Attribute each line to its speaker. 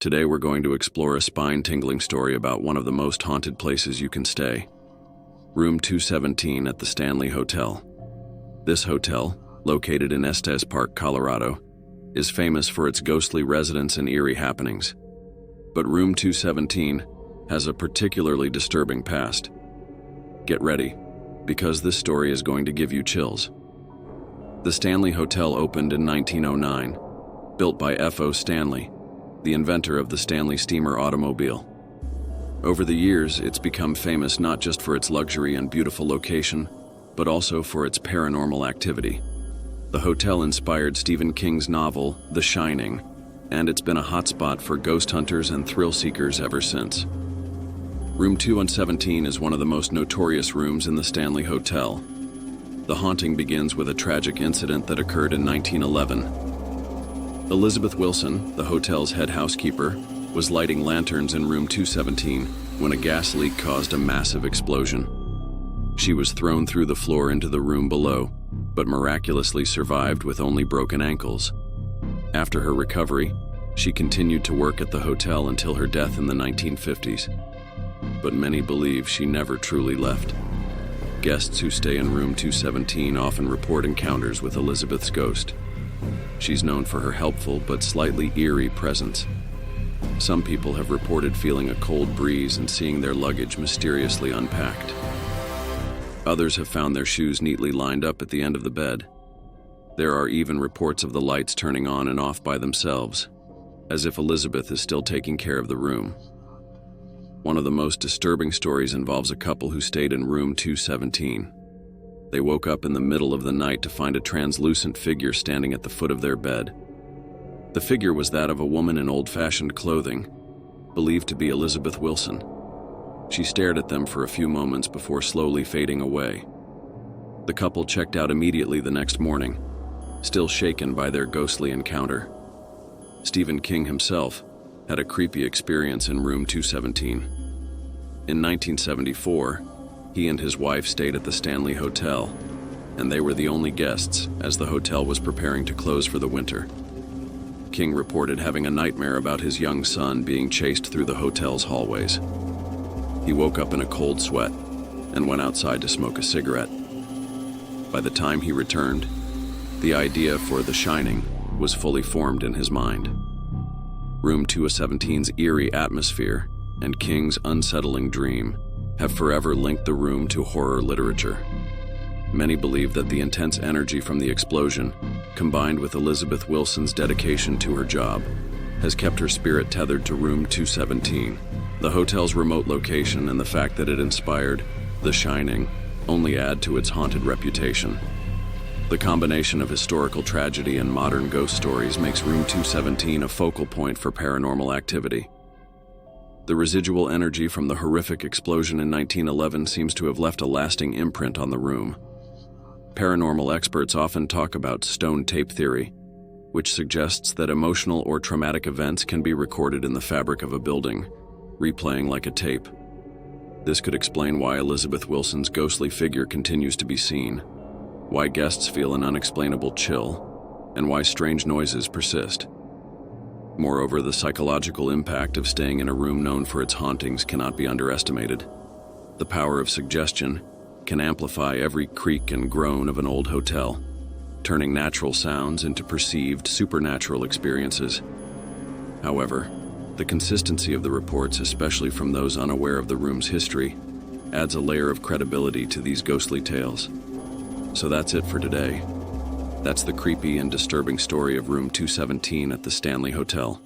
Speaker 1: Today we're going to explore a spine-tingling story about one of the most haunted places you can stay. Room 217 at the Stanley Hotel. This hotel, located in Estes Park, Colorado, is famous for its ghostly residents and eerie happenings. But Room 217 has a particularly disturbing past. Get ready, because this story is going to give you chills. The Stanley Hotel opened in 1909, built by F.O. Stanley, the inventor of the Stanley steamer automobile. Over the years, it's become famous not just for its luxury and beautiful location, but also for its paranormal activity. The hotel inspired Stephen King's novel, The Shining, and it's been a hotspot for ghost hunters and thrill seekers ever since. Room 217 is one of the most notorious rooms in the Stanley Hotel. The haunting begins with a tragic incident that occurred in 1911. Elizabeth Wilson, the hotel's head housekeeper, was lighting lanterns in room 217 when a gas leak caused a massive explosion. She was thrown through the floor into the room below, but miraculously survived with only broken ankles. After her recovery, she continued to work at the hotel until her death in the 1950s. But many believe she never truly left. Guests who stay in room 217 often report encounters with Elizabeth's ghost. She's known for her helpful but slightly eerie presence. Some people have reported feeling a cold breeze and seeing their luggage mysteriously unpacked. Others have found their shoes neatly lined up at the end of the bed. There are even reports of the lights turning on and off by themselves, as if Elizabeth is still taking care of the room. One of the most disturbing stories involves a couple who stayed in room 217. They woke up in the middle of the night to find a translucent figure standing at the foot of their bed. The figure was that of a woman in old-fashioned clothing, believed to be Elizabeth Wilson. She stared at them for a few moments before slowly fading away. The couple checked out immediately the next morning, still shaken by their ghostly encounter. Stephen King himself had a creepy experience in room 217. In 1974, he and his wife stayed at the Stanley Hotel, and they were the only guests as the hotel was preparing to close for the winter. King reported having a nightmare about his young son being chased through the hotel's hallways. He woke up in a cold sweat and went outside to smoke a cigarette. By the time he returned, the idea for The Shining was fully formed in his mind. Room 217's eerie atmosphere and King's unsettling dream have forever linked the room to horror literature. Many believe that the intense energy from the explosion, combined with Elizabeth Wilson's dedication to her job, has kept her spirit tethered to room 217. The hotel's remote location and the fact that it inspired The Shining only add to its haunted reputation. The combination of historical tragedy and modern ghost stories makes room 217 a focal point for paranormal activity. The residual energy from the horrific explosion in 1911 seems to have left a lasting imprint on the room. Paranormal experts often talk about stone tape theory, which suggests that emotional or traumatic events can be recorded in the fabric of a building, replaying like a tape. This could explain why Elizabeth Wilson's ghostly figure continues to be seen, why guests feel an unexplainable chill, and why strange noises persist. Moreover, the psychological impact of staying in a room known for its hauntings cannot be underestimated. The power of suggestion can amplify every creak and groan of an old hotel, turning natural sounds into perceived supernatural experiences. However, the consistency of the reports, especially from those unaware of the room's history, adds a layer of credibility to these ghostly tales. So that's it for today. That's the creepy and disturbing story of room 217 at the Stanley Hotel.